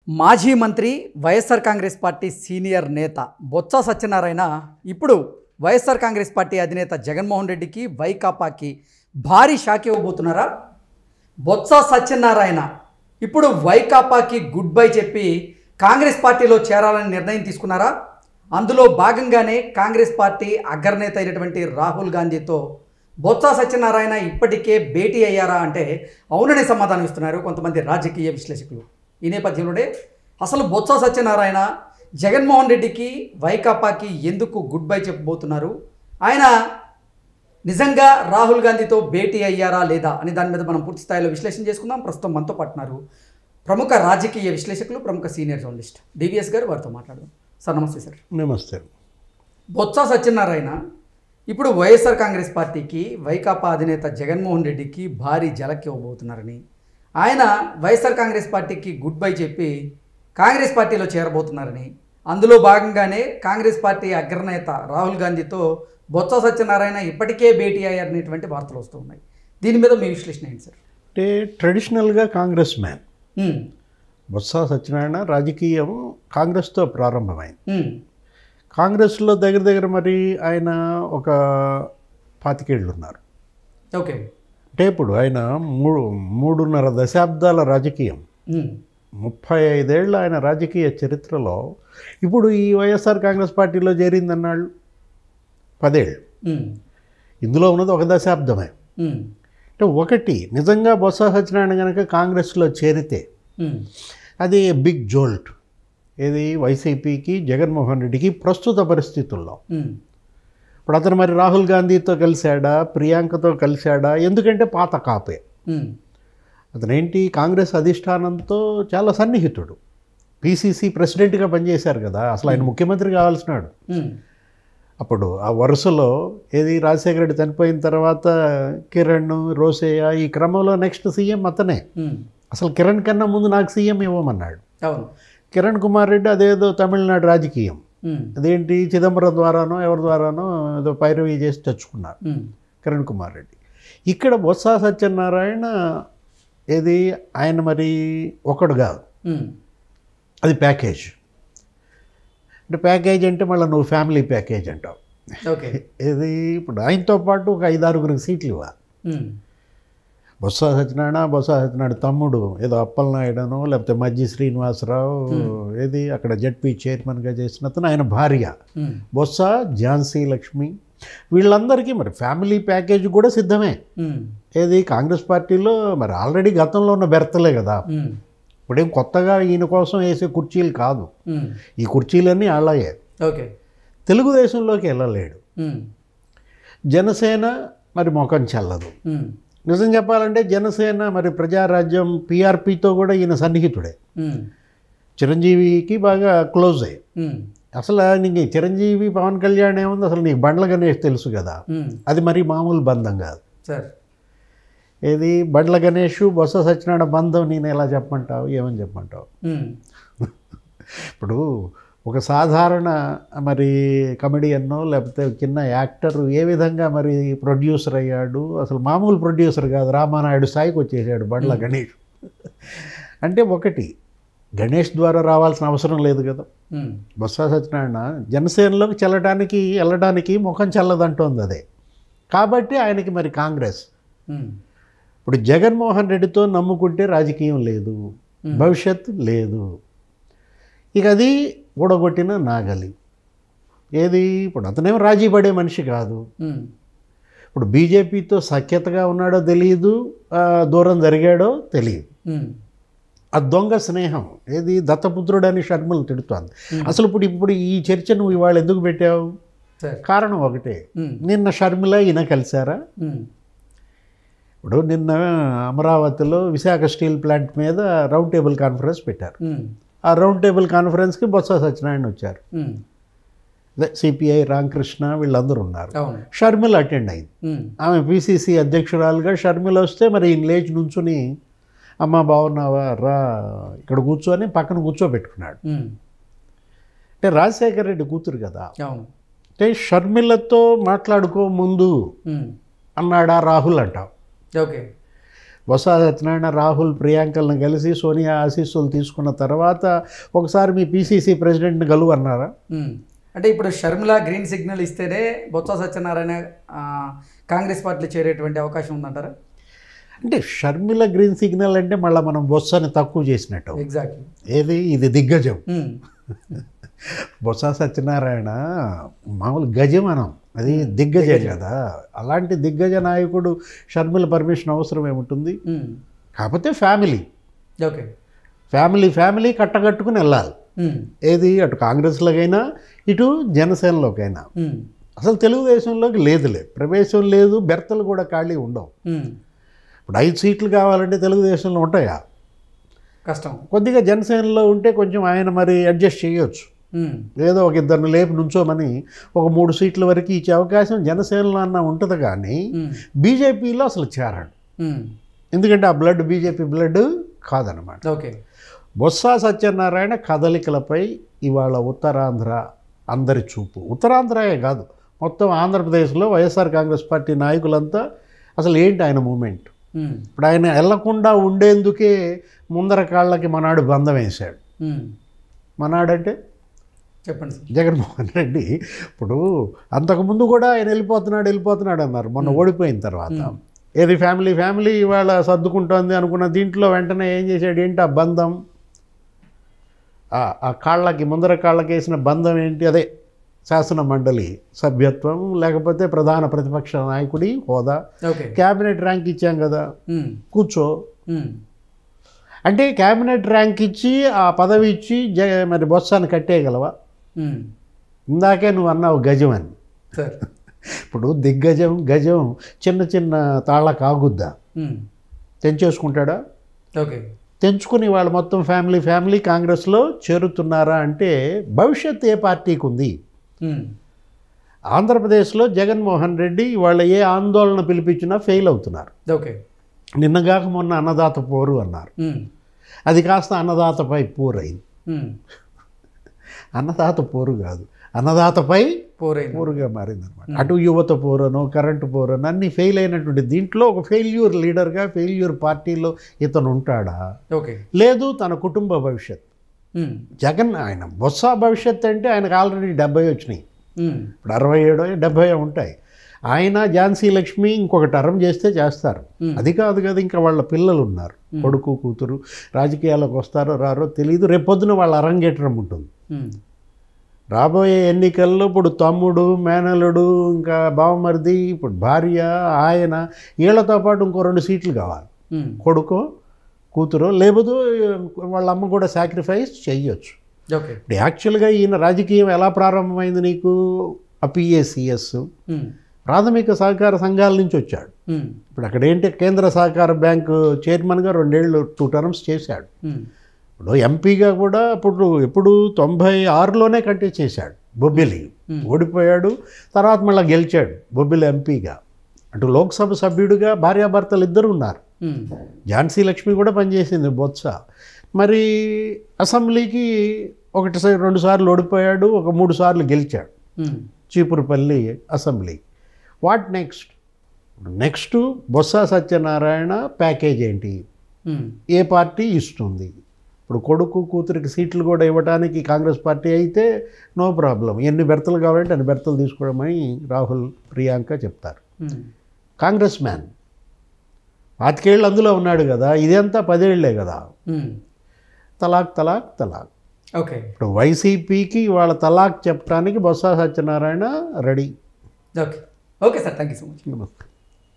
మాజీ మంత్రి YSR Congress party senior నేత బొత్స సత్యనారాయణ ఇప్పుడు వైఎస్ఆర్ కాంగ్రెస్ పార్టీ అధినేత జగన్మోహన్ రెడ్డికి వైకాపాకి భారీ షాక్ ఇవ్వబోతున్నారా? బొత్స సత్యనారాయణ ఇప్పుడు వైకాపాకి గుడ్ బై చెప్పి కాంగ్రెస్ పార్టీలో చేరాలని నిర్ణయం తీసుకున్నారా? అందులో భాగంగానే కాంగ్రెస్ పార్టీ అగ్రనేత అయినటువంటి రాహుల్ గాంధీతో బొత్స సత్యనారాయణ ఇప్పటికే భేటీ అయ్యారా అంటే అవుననే సమాధానం ఇస్తున్నారు కొంతమంది రాజకీయ విశ్లేషకులు. ఈ నేపథ్యంలోనే అసలు బొత్స సత్యనారాయణ జగన్మోహన్ రెడ్డికి వైకాపాకి ఎందుకు గుడ్ బై చెప్పబోతున్నారు, ఆయన నిజంగా రాహుల్ గాంధీతో భేటీ అయ్యారా లేదా అని దాని మీద మనం పూర్తి స్థాయిలో విశ్లేషణ చేసుకుందాం. ప్రస్తుతం మనతో పాటున్నారు ప్రముఖ రాజకీయ విశ్లేషకులు, ప్రముఖ సీనియర్ జర్నలిస్ట్ డివిఎస్ గారు. వారితో మాట్లాడదాం. సార్ నమస్తే. సార్ నమస్తే. బొత్స సత్యనారాయణ ఇప్పుడు వైఎస్ఆర్ కాంగ్రెస్ పార్టీకి వైకాపా అధినేత జగన్మోహన్ రెడ్డికి భారీ జలక్ ఇవ్వబోతున్నారని, ఆయన వైఎస్ఆర్ కాంగ్రెస్ పార్టీకి గుడ్ బై చెప్పి కాంగ్రెస్ పార్టీలో చేరబోతున్నారని, అందులో భాగంగానే కాంగ్రెస్ పార్టీ అగ్రనేత రాహుల్ గాంధీతో బొత్స సత్యనారాయణ ఇప్పటికే భేటీ అయ్యారనేటువంటి వార్తలు వస్తూ ఉన్నాయి. దీని మీద మీ విశ్లేషణ ఏంటి సార్? అంటే ట్రెడిషనల్గా కాంగ్రెస్ మ్యాన్ బొత్స సత్యనారాయణ రాజకీయం కాంగ్రెస్తో ప్రారంభమైంది. కాంగ్రెస్లో దగ్గర మరి ఆయన ఒక 25 ఏళ్ళు ఉన్నారు. ఓకే. అంటే ఇప్పుడు ఆయన 3.5 దశాబ్దాల రాజకీయం, 35 ఏళ్ళ ఆయన రాజకీయ చరిత్రలో ఇప్పుడు ఈ వైఎస్ఆర్ కాంగ్రెస్ పార్టీలో చేరిందన్నాళ్ళు 10 ఏళ్ళు. ఇందులో ఉన్నది 1 దశాబ్దమే. అంటే ఒకటి నిజంగా బొత్స సత్యనారాయణ కనుక కాంగ్రెస్లో చేరితే అది బిగ్ జోల్ట్. ఇది వైసీపీకి, జగన్మోహన్ రెడ్డికి ప్రస్తుత పరిస్థితుల్లో. ఇప్పుడు అతను మరి రాహుల్ గాంధీతో కలిశాడా, ప్రియాంకతో కలిశాడా? ఎందుకంటే పాత కాపే. అతనేంటి కాంగ్రెస్ అధిష్టానంతో చాలా సన్నిహితుడు. పిసిసి ప్రెసిడెంట్గా పనిచేశారు కదా, అసలు ఆయన ముఖ్యమంత్రి కావాల్సినాడు. అప్పుడు ఆ వరుసలో ఏది రాజశేఖర రెడ్డి చనిపోయిన తర్వాత కిరణ్, రోసయ్య, ఈ క్రమంలో నెక్స్ట్ సీఎం అతనే. అసలు కిరణ్ కన్నా ముందు నాకు సీఎం ఇవ్వమన్నాడు. కిరణ్ కుమార్ రెడ్డి అదేదో తమిళనాడు రాజకీయం, అదేంటి చిదంబరం ద్వారానో ఎవరి ద్వారానో ఏదో పైరవీ చేసి తెచ్చుకున్నారు కిరణ్ కుమార్ రెడ్డి. ఇక్కడ బొత్స సత్యనారాయణ ఏది ఆయన మరి ఒకడు కాదు, అది ప్యాకేజ్. అంటే ప్యాకేజ్ అంటే మళ్ళీ నువ్వు ఫ్యామిలీ ప్యాకేజ్ అంటావు. ఇది ఇప్పుడు ఆయనతో పాటు ఒక 5-6 సీట్లు ఇవ్వాలి. బొత్స సత్యనారాయణ తమ్ముడు ఏదో అప్పలనాయుడనో లేకపోతే మజ్జి శ్రీనివాసరావు ఏది అక్కడ జడ్పీ చైర్మన్గా చేసిన అతను, ఆయన భార్య బొత్స ఝాన్సీ లక్ష్మి, వీళ్ళందరికీ మరి ఫ్యామిలీ ప్యాకేజ్ కూడా సిద్ధమే. ఏది కాంగ్రెస్ పార్టీలో మరి ఆల్రెడీ గతంలో ఉన్న బెర్తలే కదా, ఇప్పుడేం కొత్తగా ఈయన కోసం వేసే కుర్చీలు కాదు. ఈ కుర్చీలన్నీ అలాగే. తెలుగుదేశంలోకి వెళ్ళలేడు. జనసేన మరి మొఖం చెల్లదు. నిజం చెప్పాలంటే జనసేన మరి ప్రజారాజ్యం పిఆర్పితో కూడా ఈయన సన్నిహితుడే. చిరంజీవికి బాగా క్లోజ్ అయ్యి. అసలు నీకు చిరంజీవి పవన్ కళ్యాణ్ ఏముంది, అసలు నీకు బండ్ల గణేష్ తెలుసు కదా, అది మరి మామూలు బంధం కాదు. ఏది బండ్ల గణేష్ బొత్స సత్యనారాయణ బంధం నేను ఎలా చెప్పమంటావు, ఏమని చెప్పమంటావు? ఇప్పుడు ఒక సాధారణ మరి కమెడియన్నో లేకపోతే చిన్న యాక్టర్ ఏ విధంగా మరి ప్రొడ్యూసర్ అయ్యాడు, అసలు మామూలు ప్రొడ్యూసర్ కాదు, రామానాయుడు స్థాయికి వచ్చేసాడు బండ్ల గణేష్. అంటే ఒకటి గణేష్ ద్వారా రావాల్సిన అవసరం లేదు కదా. బొత్స సత్యనారాయణ జనసేనలోకి వెళ్ళడానికి ముఖం చల్లదంటోంది అదే. కాబట్టి ఆయనకి మరి కాంగ్రెస్ ఇప్పుడు జగన్మోహన్ రెడ్డితో నమ్ముకుంటే రాజకీయం లేదు, భవిష్యత్తు లేదు. ఇక అది ఊడగొట్టిన నాగలి. ఏది ఇప్పుడు అతనేమో రాజీ పడే మనిషి కాదు. ఇప్పుడు బీజేపీతో సఖ్యతగా ఉన్నాడో తెలియదు, దూరం జరిగాడో తెలియదు. ఆ దొంగ స్నేహం ఏది దత్తపుత్రుడని షర్మిల తిడుతోంది. అసలు ఇప్పుడు ఈ చర్చ నువ్వు ఇవాళ ఎందుకు పెట్టావు? కారణం ఒకటే, నిన్న షర్మిల ఈయన కలిశారా? ఇప్పుడు నిన్న అమరావతిలో విశాఖ స్టీల్ ప్లాంట్ మీద రౌండ్ టేబుల్ కాన్ఫరెన్స్ పెట్టారు. ఆ రౌండ్ టేబుల్ కాన్ఫరెన్స్కి బొత్స సత్యనారాయణ వచ్చారు. అదే సిపిఐ రామకృష్ణ వీళ్ళందరూ ఉన్నారు. షర్మిల అటెండ్ అయింది. ఆమె పిసిసి అధ్యక్షురాలుగా షర్మిల వస్తే మరి ఈయన లేచి నుంచుని అమ్మ బాగున్నావా రా ఇక్కడ కూర్చొని పక్కన కూర్చోబెట్టుకున్నాడు. అంటే రాజశేఖర రెడ్డి కూతురు కదా, అంటే షర్మిలతో మాట్లాడుకో ముందు అన్నాడా రాహుల్ అంటావు. బొత్స సత్యనారాయణ రాహుల్ ప్రియాంకలను కలిసి సోనియా ఆశీస్సులు తీసుకున్న తర్వాత ఒకసారి మీ పిసిసి ప్రెసిడెంట్ని గలువు అన్నారా? అంటే ఇప్పుడు షర్మిల గ్రీన్ సిగ్నల్ ఇస్తేనే బొత్స సత్యనారాయణ కాంగ్రెస్ పార్టీలో చేరేటువంటి అవకాశం ఉందంటారా? అంటే షర్మిల గ్రీన్ సిగ్నల్ అంటే మళ్ళీ మనం బొత్సని తక్కువ చేసినట్టు. ఎగ్జాక్ట్లీ. ఏది ఇది దిగ్గజం. బొత్స సత్యనారాయణ మామూలు గజమనం, అది దిగ్గజం కదా. అలాంటి దిగ్గజ నాయకుడు షర్మిల పర్మిషన్ అవసరం ఏముంటుంది? కాకపోతే ఫ్యామిలీ ఓకే, ఫ్యామిలీ కట్టగట్టుకుని వెళ్ళాలి. ఏది అటు కాంగ్రెస్లోకైనా ఇటు జనసేనలోకైనా. అసలు తెలుగుదేశంలోకి లేదులే, ప్రవేశం లేదు, బెర్తలు కూడా ఖాళీ ఉండవు. ఇప్పుడు 5 సీట్లు కావాలంటే తెలుగుదేశంలో ఉంటాయా? కష్టం. కొద్దిగా జనసేనలో ఉంటే కొంచెం ఆయన మరి అడ్జస్ట్ చేయొచ్చు. ఏదో ఒక ఇద్దరిని లేపు నుంచోమని ఒక 3 సీట్ల వరకు ఇచ్చే అవకాశం జనసేనలో అన్న ఉంటుంది. కానీ బీజేపీలో అసలు చేరాడు. ఎందుకంటే ఆ బ్లడ్ బీజేపీ బ్లడ్ కాదనమాట. ఓకే. బొత్స సత్యనారాయణ కదలికలపై ఇవాళ ఉత్తరాంధ్ర అందరి చూపు, ఉత్తరాంధ్రయే కాదు మొత్తం ఆంధ్రప్రదేశ్లో వైఎస్ఆర్ కాంగ్రెస్ పార్టీ నాయకులంతా అసలు ఏంటి ఆయన మూమెంట్. ఇప్పుడు ఆయన వెళ్లకుండా ఉండేందుకే ముందర కాళ్ళకి మనాడు బంధం వేశాడు. మనాడంటే చెప్పండి. జగన్మోహన్ రెడ్డి ఇప్పుడు అంతకుముందు కూడా ఆయన వెళ్ళిపోతున్నాడు అన్నారు మొన్న ఓడిపోయిన తర్వాత. ఏది ఫ్యామిలీ ఇవాళ సర్దుకుంటోంది అనుకున్న దీంట్లో వెంటనే ఏం చేశాడు? ఏంటి ఆ బంధం, ఆ కాళ్ళకి ముందర కాళ్ళకి వేసిన బంధం ఏంటి? అదే శాసన మండలి సభ్యత్వం, లేకపోతే ప్రధాన ప్రతిపక్ష నాయకుడి హోదా, క్యాబినెట్ ర్యాంక్ ఇచ్చాం కదా, కూర్చో అంటే క్యాబినెట్ ర్యాంక్ ఇచ్చి ఆ పదవి ఇచ్చి మరి బొత్సాన్ని కట్టేయగలవా? ఇందాకే నువ్వు అన్నావు గజం అని. ఇప్పుడు దిగ్గజం గజం చిన్న తాళ్ళ కాగుద్దా? తెంచేసుకుంటాడా? ఓకే. తెంచుకుని వాళ్ళు మొత్తం ఫ్యామిలీ కాంగ్రెస్లో చేరుతున్నారా అంటే భవిష్యత్ ఏ పార్టీకి ఉంది? ఆంధ్రప్రదేశ్లో జగన్మోహన్ రెడ్డి వాళ్ళ ఏ ఆందోళన పిలిపించినా ఫెయిల్ అవుతున్నారు. ఓకే. నిన్నగాక మొన్న అన్నదాత పోరు అన్నారు, అది కాస్త అన్నదాతపై పోరు అయింది. అన్నదాత పోరు కాదు, అన్నదాతపై పోరుగా మారిందనమాట. అటు యువత పోరను, కరెంటు పోరను అన్నీ ఫెయిల్ అయినటువంటి దీంట్లో ఒక ఫెయిల్యూర్ లీడర్గా ఫెయిల్యూర్ పార్టీలో ఇతను ఉంటాడా? లేదు, తన కుటుంబ భవిష్యత్. జగన్ ఆయన బొత్స భవిష్యత్ అంటే ఆయనకు ఆల్రెడీ 70 వచ్చినాయి, ఇప్పుడు 67 70 ఉంటాయి. ఆయన ఝాన్సీ లక్ష్మి ఇంకొక టర్మ్ చేస్తే చేస్తారు. అది కాదు కదా, ఇంకా వాళ్ళ పిల్లలు ఉన్నారు, కొడుకు కూతురు రాజకీయాలకు వస్తారో రారో తెలియదు. రేపొద్దున వాళ్ళ అరంగేట్రం ఉంటుంది. రాబోయే ఎన్నికల్లో ఇప్పుడు తమ్ముడు, మేనలుడు, ఇంకా బావమరిది, ఇప్పుడు భార్య, ఆయన, వీళ్ళతో పాటు ఇంకో 2 సీట్లు కావాలి. కొడుకు కూతురు, లేకపోతే వాళ్ళ అమ్మ కూడా సాక్రిఫైస్ చెయ్యొచ్చు. ఇప్పుడు యాక్చువల్గా ఈయన రాజకీయం ఎలా ప్రారంభమైంది? నీకు పిఏసిఎస్ ప్రాథమిక సహకార సంఘాల నుంచి వచ్చాడు. ఇప్పుడు అక్కడ ఏంటి, కేంద్ర సహకార బ్యాంకు చైర్మన్గా 2 ఏళ్ళు 2 టర్మ్స్ చేశాడు. ఇప్పుడు ఎంపీగా కూడా ఎప్పుడు 96లోనే కంటెస్ట్ చేశాడు. బొబ్బిలి ఓడిపోయాడు, తర్వాత మళ్ళీ గెలిచాడు బొబ్బిలి ఎంపీగా. అటు లోక్సభ సభ్యుడిగా భార్యాభర్తలు ఇద్దరు ఉన్నారు. ఝాన్సీ లక్ష్మి కూడా పనిచేసింది బొత్స. మరి అసెంబ్లీకి 2 సార్లు ఓడిపోయాడు, ఒక 3 సార్లు గెలిచాడు Cheepurupalli assembly. What next Botsa Satyanarayana package ఏంటి? ఏ పార్టీ ఇస్తుంది? ఇప్పుడు కొడుకు కూతురికి సీట్లు కూడా ఇవ్వడానికి కాంగ్రెస్ పార్టీ అయితే నో ప్రాబ్లం, ఎన్ని బెర్తలు కావాలంటే అన్ని బెర్తలు తీసుకోవడమని రాహుల్ ప్రియాంక చెప్తారు. కాంగ్రెస్ మ్యాన్ 25 ఏళ్ళు అందులో ఉన్నాడు కదా, ఇదంతా 10 ఏళ్లే కదా. తలాక్. ఓకే. ఇప్పుడు వైసీపీకి వాళ్ళ తలాక్ చెప్పడానికి Botsa Satyanarayana ready. Okay sir, thank you so much.